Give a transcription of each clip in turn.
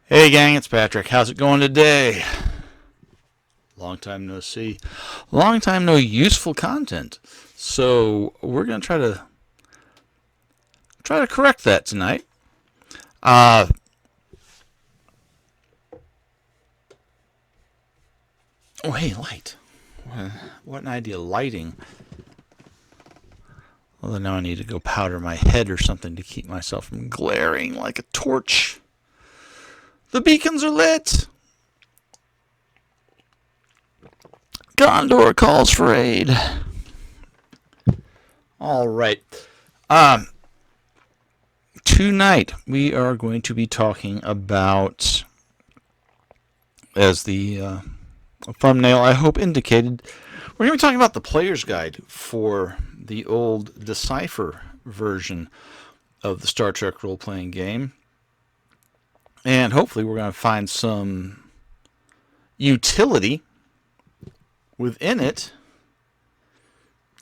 Hey gang, it's Patrick. How's it going today? Long time no see. Long time no useful content. So we're gonna try to correct that tonight. Uh oh hey, light. What an idea, lighting. Although now I need to go powder my head or something to keep myself from glaring like a torch. The beacons are lit. Gondor calls for aid. All right. Um, Tonight we are going to be talking about, as the thumbnail I hope indicated, we're going to be talking about the player's guide for the old Decipher version of the Star Trek role-playing game. And hopefully we're going to find some utility within it,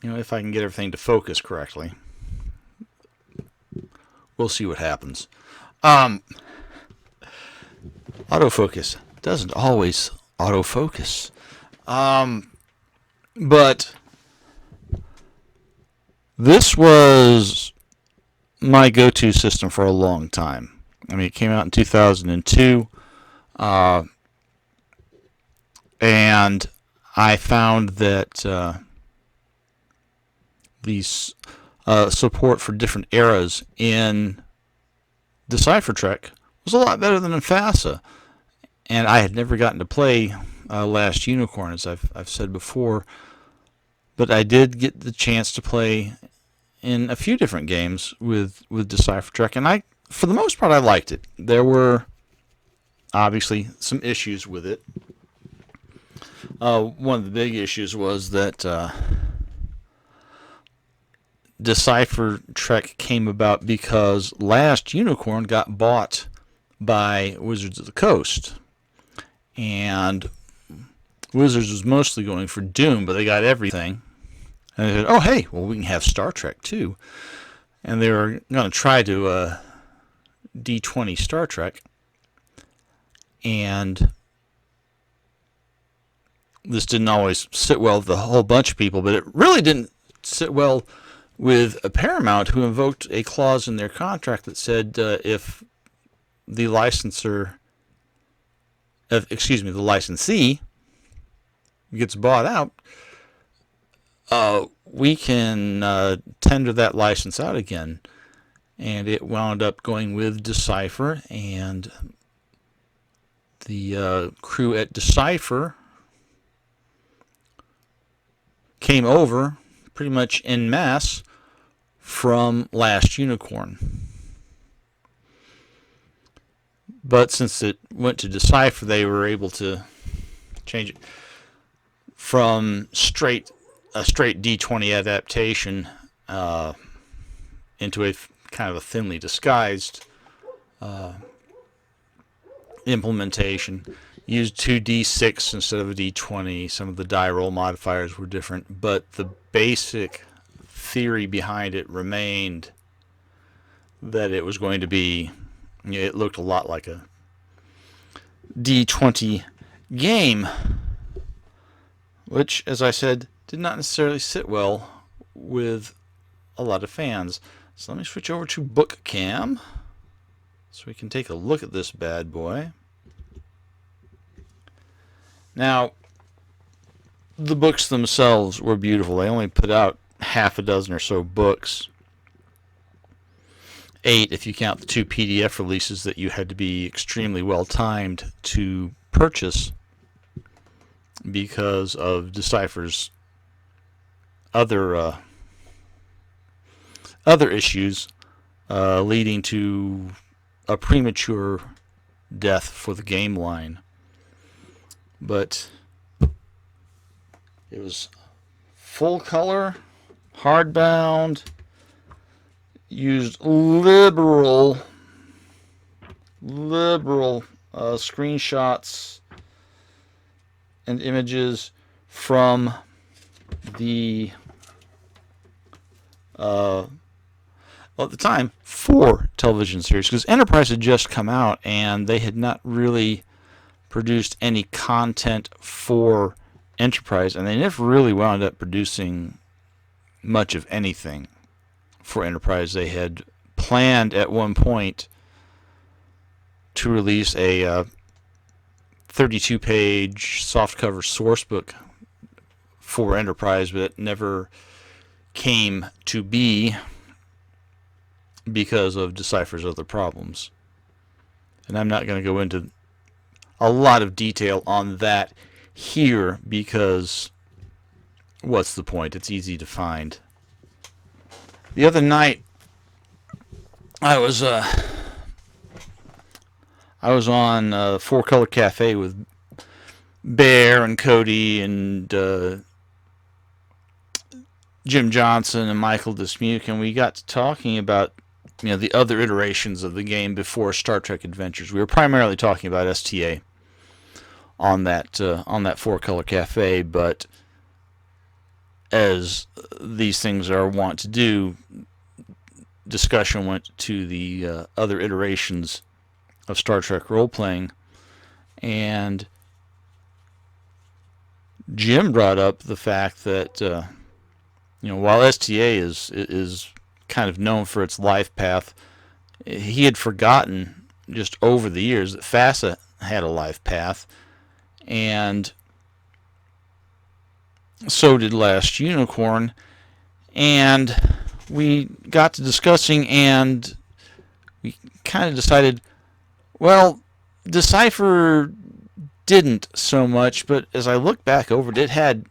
if I can get everything to focus correctly. We'll see what happens. Autofocus doesn't always autofocus. But this was my go-to system for a long time. I mean, it came out in 2002, and I found that these support for different eras in Decipher Trek was a lot better than in FASA. And I had never gotten to play Last Unicorn, as I've said before, but I did get the chance to play in a few different games with Decipher Trek, and for the most part, I liked it. There were obviously some issues with it. One of the big issues was that Decipher Trek came about because Last Unicorn got bought by Wizards of the Coast. And Wizards was mostly going for Doom, but they got everything. And they said, oh, hey, well, we can have Star Trek, too. And they were going to try to D20 Star Trek. And this didn't always sit well with a whole bunch of people, but it really didn't sit well with a Paramount, who invoked a clause in their contract that said if the licensor, the licensee gets bought out, we can tender that license out again. And it wound up going with Decipher, and the crew at Decipher came over pretty much en masse from Last Unicorn. But since it went to Decipher, they were able to change it from a straight D20 adaptation into a kind of a thinly disguised implementation. Used 2d6 instead of a d20. Some of the die roll modifiers were different, but the basic theory behind it remained that it was going to be, it looked a lot like a d20 game, which, as I said, did not necessarily sit well with a lot of fans. So let me switch over to Bookcam so we can take a look at this bad boy. Now, the books themselves were beautiful. They only put out half a dozen or so books. 8 if you count the 2 PDF releases that you had to be extremely well timed to purchase because of Decipher's other issues leading to a premature death for the game line. But it was full color, hardbound, used liberal screenshots and images from the well, at the time, 4 television series, because Enterprise had just come out and they had not really produced any content for Enterprise, and they never really wound up producing much of anything for Enterprise. They had planned at one point to release a 32-page softcover source book for Enterprise, but it never came to be because of Decipher's other problems. And I'm not going to go into a lot of detail on that here because what's the point? It's easy to find. The other night I was on Four-Colour Café with Bear and Cody and Jim Johnson and Michael Dismuke, and we got to talking about the other iterations of the game before Star Trek Adventures. We were primarily talking about STA on that Four-Colour Café, but as these things are wont to do, discussion went to the other iterations of Star Trek role-playing, and Jim brought up the fact that while STA is kind of known for its life path, he had forgotten just over the years that FASA had a life path, and so did Last Unicorn. And we got to discussing, and we kind of decided, well, Decipher didn't so much, but as I look back over it, it had,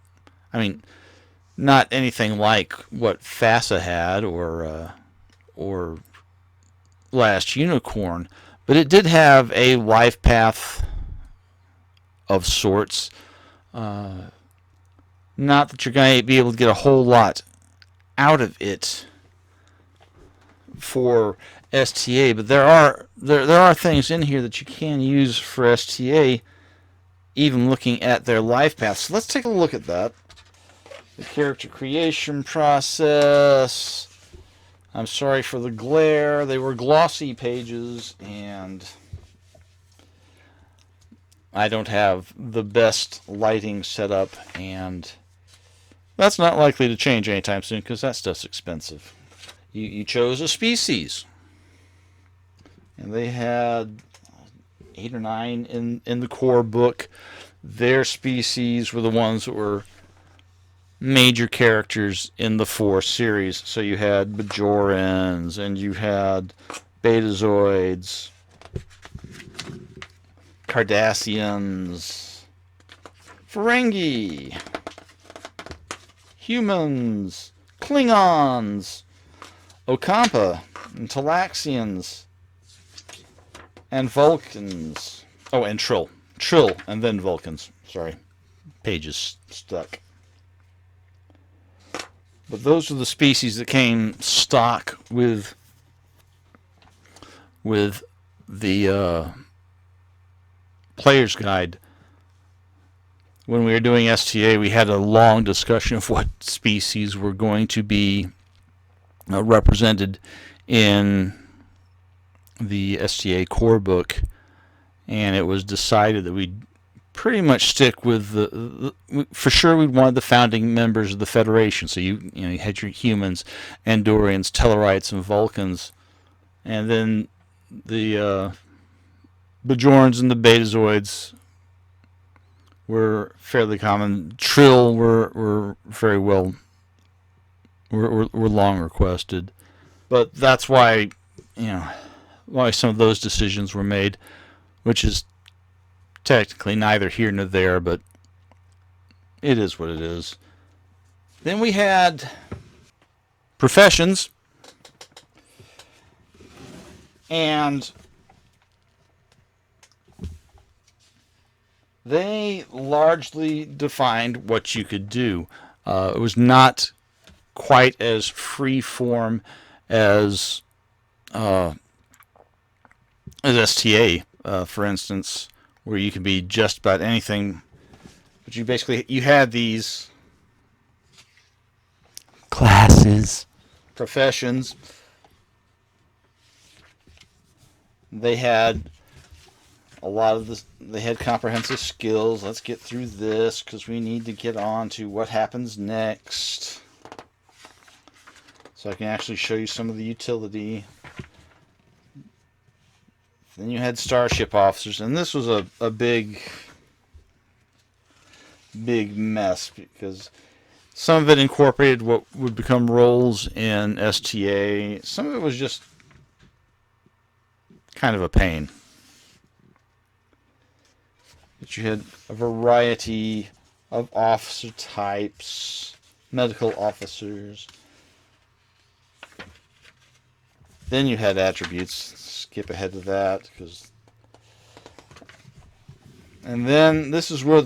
not anything like what FASA had or Last Unicorn, but it did have a life path of sorts. Not that you're going to be able to get a whole lot out of it for STA, but there are things in here that you can use for STA, even looking at their life paths. So let's take a look at that. The character creation process. I'm sorry for the glare. They were glossy pages, and I don't have the best lighting set up, and that's not likely to change anytime soon because that stuff's expensive. You chose a species, and they had 8 or 9 in the core book. Their species were the ones that were major characters in the 4 series. So you had Bajorans, and you had Betazoids, Cardassians, Ferengi, humans, Klingons, Ocampa, and Talaxians, and Vulcans. Oh, and Trill. Trill, and then Vulcans. Sorry. Pages stuck. But those are the species that came stock with the player's guide. When we were doing STA, we had a long discussion of what species were going to be represented in the STA core book, and it was decided that we'd pretty much stick with for sure we'd want the founding members of the Federation. So you had your humans, Andorians, Tellarites, and Vulcans, and then the Bajorans and the Betazoids were fairly common. Trill were very well were long requested, but that's why why some of those decisions were made, which is technically neither here nor there, but it is what it is. Then we had professions, and they largely defined what you could do. It was not quite as free form as STA, for instance, where you could be just about anything, but you had these classes, professions, They had a lot of this. They had comprehensive skills. Let's get through this because we need to get on to what happens next. So I can actually show you some of the utility. Then you had starship officers, and this was a big mess because some of it incorporated what would become roles in STA. Some of it was just kind of a pain. But you had a variety of officer types, medical officers. Then you had attributes. Skip ahead to that and then this is where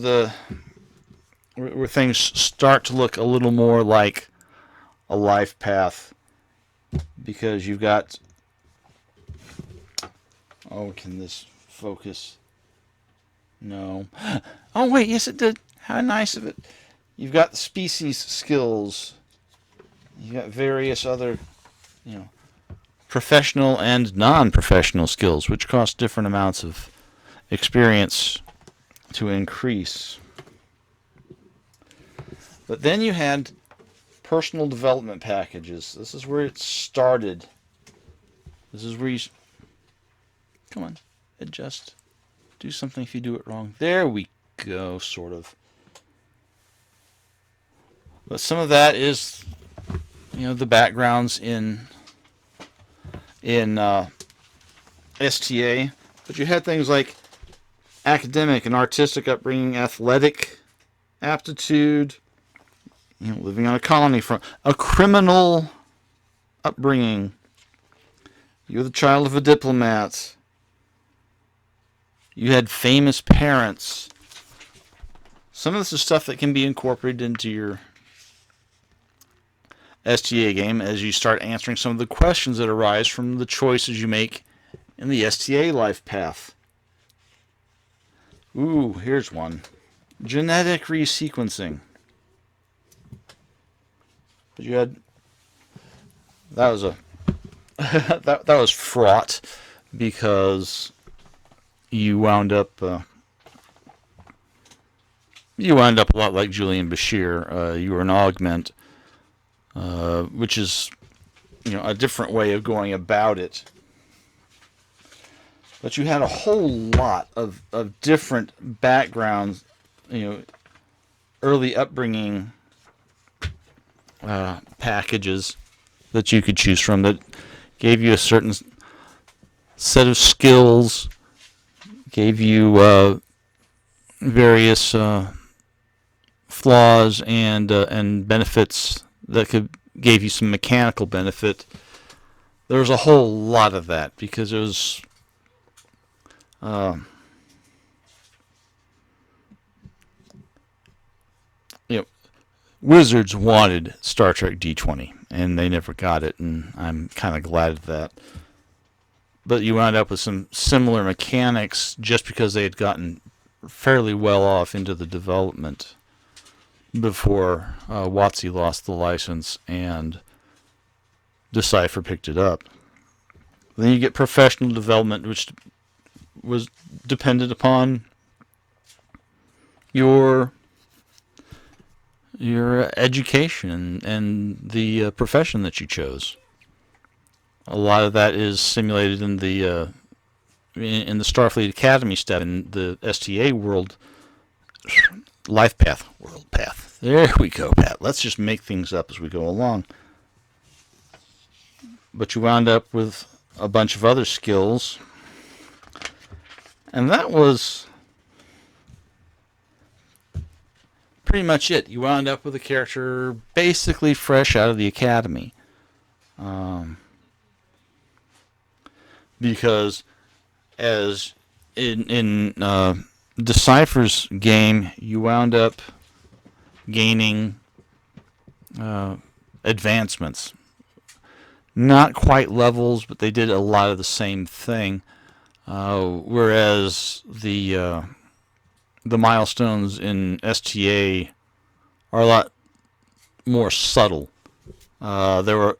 where things start to look a little more like a life path, because you've got, oh, can this focus? No. Oh wait, yes it did. How nice of it. You've got the species skills. You've got various other, professional and non-professional skills, which cost different amounts of experience to increase. But then you had personal development packages. This is where it started. This is where you... Come on, adjust. Do something if you do it wrong. There we go, sort of. But some of that is, the backgrounds in STA. But you had things like academic and artistic upbringing, athletic aptitude, living on a colony from a criminal upbringing. You're the child of a diplomat. You had famous parents. Some of this is stuff that can be incorporated into your STA game as you start answering some of the questions that arise from the choices you make in the STA life path. Ooh, here's one. Genetic resequencing. But you had... That was that was fraught because you wound up a lot like Julian Bashir. You were an augment, which is a different way of going about it. But you had a whole lot of different backgrounds, early upbringing packages that you could choose from that gave you a certain set of skills, gave you various flaws and benefits that gave you some mechanical benefit. There was a whole lot of that because it was Wizards wanted Star Trek D20 and they never got it, and I'm kind of glad of that. But you wound up with some similar mechanics just because they had gotten fairly well off into the development before WotC lost the license and Decipher picked it up. Then you get professional development, which was dependent upon your education and the profession that you chose. A lot of that is simulated in the Starfleet Academy step in the STA world life path, world path. There we go, Pat. Let's just make things up as we go along. But you wound up with a bunch of other skills, and that was pretty much it. You wound up with a character basically fresh out of the academy. Because as in Decipher's game, you wound up gaining advancements. Not quite levels, but they did a lot of the same thing. Whereas the milestones in STA are a lot more subtle. There were,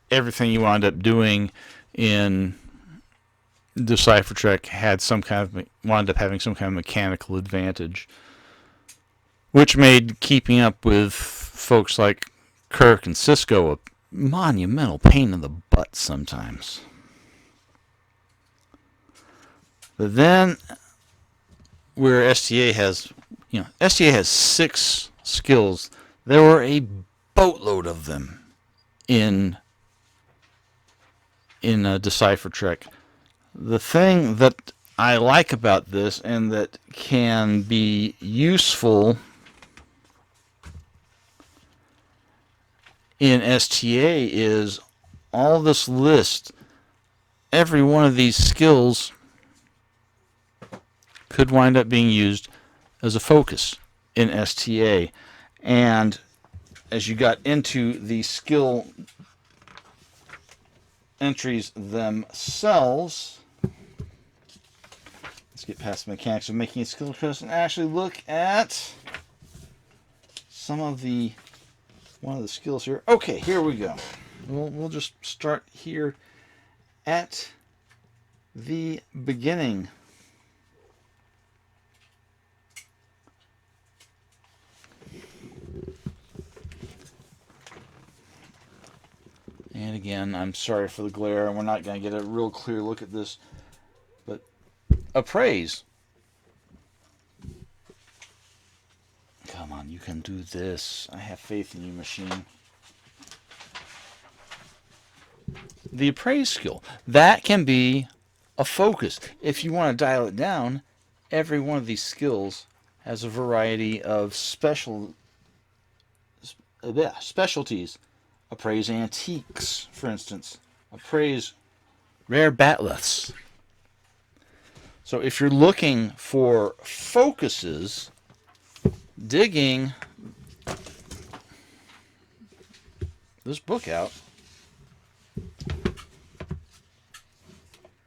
everything you wound up doing in Decipher Trek had wound up having some kind of mechanical advantage, which made keeping up with folks like Kirk and Cisco a monumental pain in the butt sometimes. But then, where STA has, STA has 6 skills. There were a boatload of them in Decipher Trek. The thing that I like about this and that can be useful in STA is all this list. Every one of these skills could wind up being used as a focus in STA. And as you got into the skill entries themselves, let's get past the mechanics of making a skill request and actually look at some of one of the skills here. Okay, here we go. We'll just start here at the beginning. And again, I'm sorry for the glare, and we're not going to get a real clear look at this, but appraise. Come on, you can do this. I have faith in you, machine. The appraise skill, that can be a focus. If you want to dial it down, every one of these skills has a variety of specialties. Appraise antiques, for instance. Appraise rare batleths. So if you're looking for focuses, digging this book out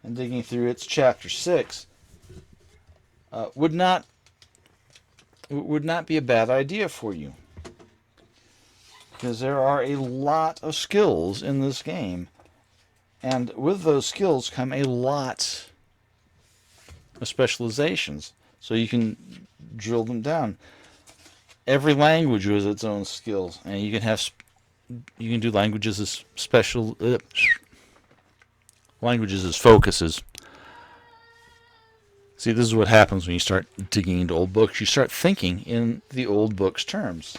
and digging through its chapter 6 would not be a bad idea for you, because there are a lot of skills in this game, and with those skills come a lot of specializations, so you can drill them down. Every language has its own skills, and you can do languages as languages as focuses. See, this is what happens when you start digging into old books. You start thinking in the old book's terms,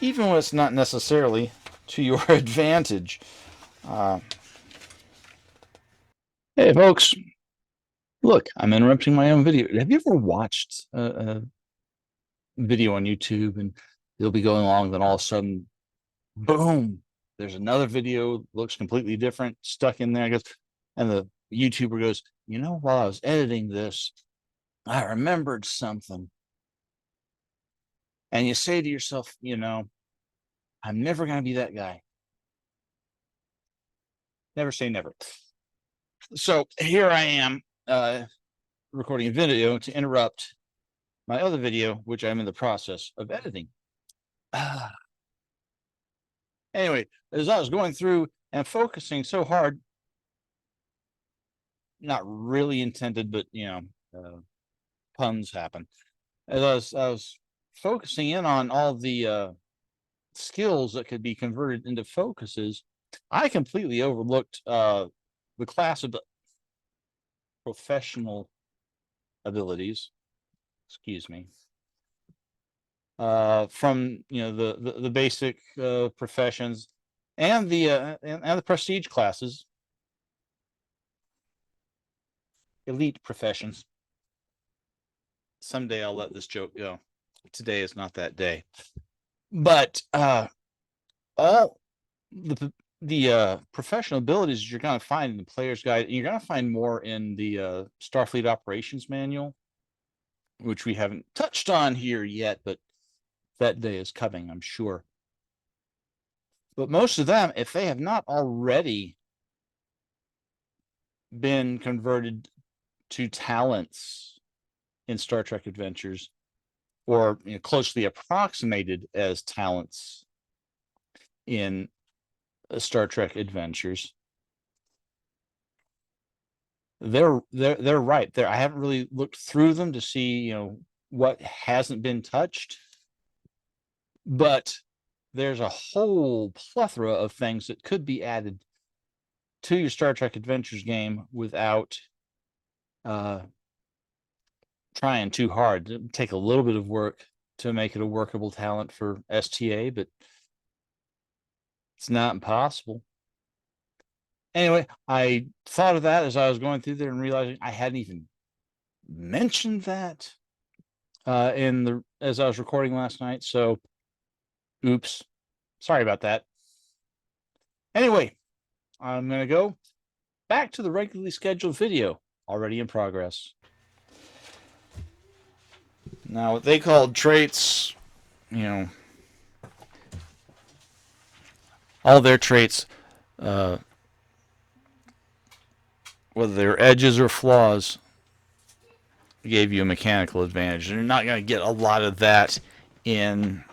even when it's not necessarily to your advantage. Hey, folks. Look, I'm interrupting my own video. Have you ever watched a video on YouTube and it'll be going along, then all of a sudden, boom, there's another video, looks completely different, stuck in there, and the YouTuber goes, while I was editing this, I remembered something. And you say to yourself, I'm never going to be that guy. Never say never. So here I am recording a video to interrupt my other video, which I'm in the process of editing. Anyway, as I was going through and focusing so hard, not really intended, but puns happen. As I was focusing in on all the skills that could be converted into focuses, I completely overlooked the class of professional abilities. Excuse me. From the basic professions and the prestige classes, elite professions. Someday I'll let this joke go. Today is not that day. But all the professional abilities you're going to find in the player's guide, you're going to find more in the Starfleet Operations Manual, which we haven't touched on here yet, but that day is coming, I'm sure. But most of them, if they have not already been converted to talents in Star Trek Adventures, or closely approximated as talents in Star Trek Adventures, they're right there. I haven't really looked through them to see what hasn't been touched, but there's a whole plethora of things that could be added to your Star Trek Adventures game without trying too hard. It'd take a little bit of work to make it a workable talent for STA, but it's not impossible. Anyway, I thought of that as I was going through there and realizing I hadn't even mentioned that as I was recording last night. So, oops, sorry about that. Anyway, I'm gonna go back to the regularly scheduled video already in progress. Now, what they called traits, all their traits, whether they're edges or flaws, gave you a mechanical advantage. And you're not going to get a lot of that in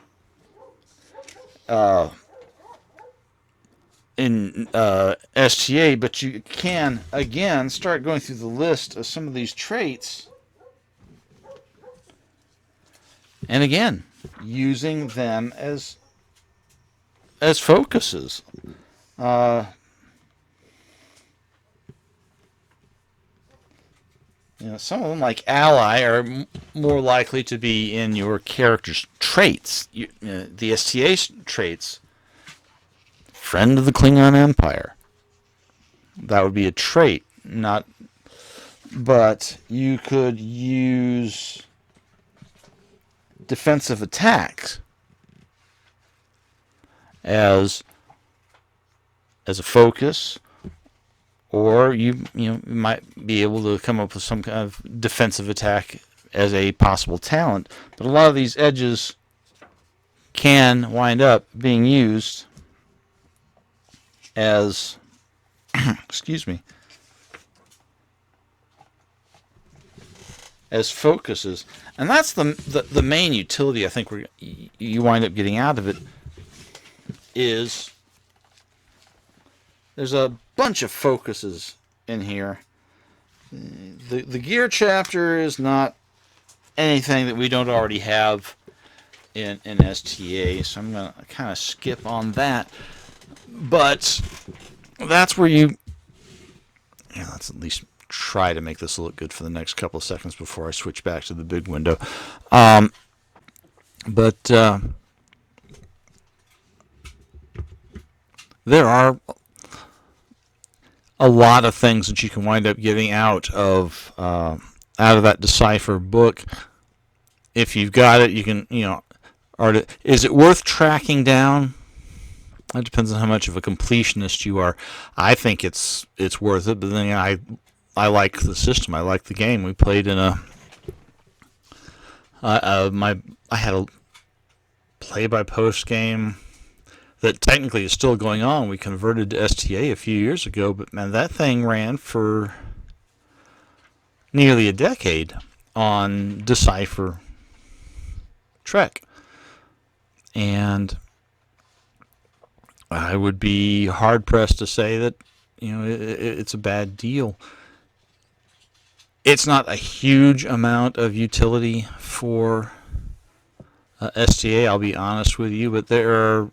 STA, but you can, again, start going through the list of some of these traits. And again, using them as focuses. Some of them, like ally, are more likely to be in your character's traits. The STA traits, friend of the Klingon Empire. That would be a trait, but you could use defensive attacks as a focus, or you might be able to come up with some kind of defensive attack as a possible talent. But a lot of these edges can wind up being used as excuse me, as focuses. And that's the main utility I think you wind up getting out of it. Is there's a bunch of focuses in here. The gear chapter is not anything that we don't already have in STA, so I'm going to kind of skip on that. But that's where let's at least try to make this look good for the next couple of seconds before I switch back to the big window. But there are a lot of things that you can wind up getting out of that Decipher book. If you've got it, you can, is it worth tracking down? That depends on how much of a completionist you are. I think it's worth it, but then I like the system. I like the game. We played in I had a play-by-post game that technically is still going on. We converted to STA a few years ago, but man, that thing ran for nearly a decade on Decipher Trek. And I would be hard-pressed to say that, it's a bad deal. It's not a huge amount of utility for STA, I'll be honest with you, but there are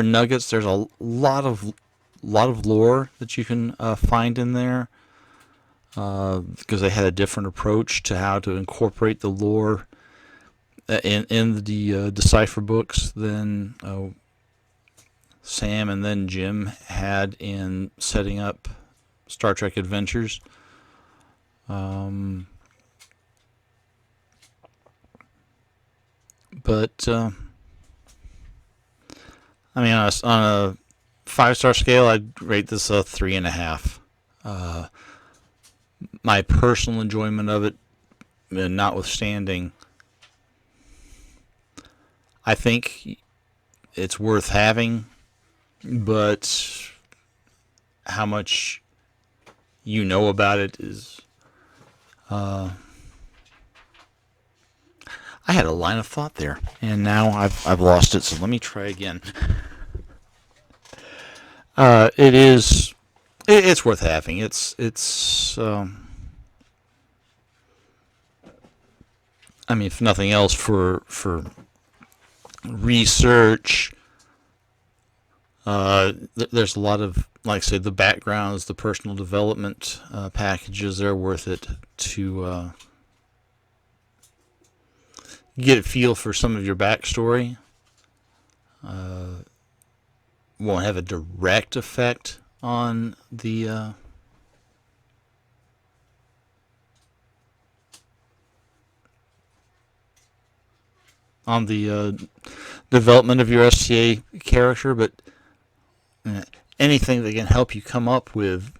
nuggets. There's a lot of lore that you can find in there, because they had a different approach to how to incorporate the lore in the Decipher books than Sam and then Jim had in setting up Star Trek Adventures. But on a 5-star scale, I'd rate this a 3.5. My personal enjoyment of it notwithstanding, I think it's worth having, but how much you know about it is... I had a line of thought there, and now I've lost it, so let me try again. It's worth having. It's I mean, if nothing else, for research. There's a lot of, like I said, the backgrounds, the personal development packages. They're worth it to get a feel for some of your backstory. Won't have a direct effect on the development of your STA character, but anything that can help you come up with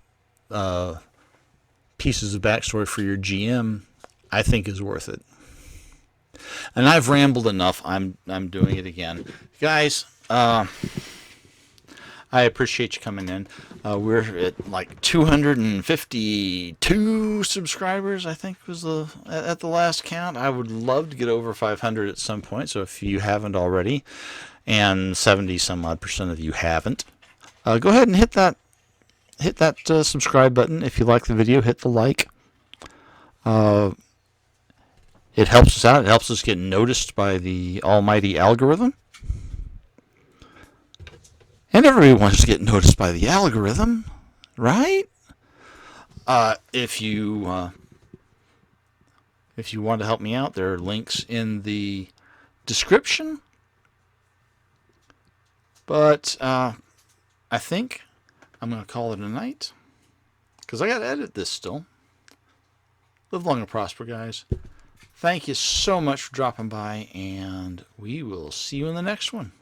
pieces of backstory for your GM, I think is worth it. And I've rambled enough. I'm doing it again, guys. I appreciate you coming in. We're at like 252 subscribers, I think was at the last count. I would love to get over 500 at some point. So if you haven't already, and 70 some odd % of you haven't, go ahead and hit that subscribe button. If you like the video, hit the like. It helps us out. It helps us get noticed by the almighty algorithm. And everybody wants to get noticed by the algorithm, right? If you want to help me out, there are links in the description. But I think I'm going to call it a night, because I got to edit this still. Live long and prosper, guys. Thank you so much for dropping by, and we will see you in the next one.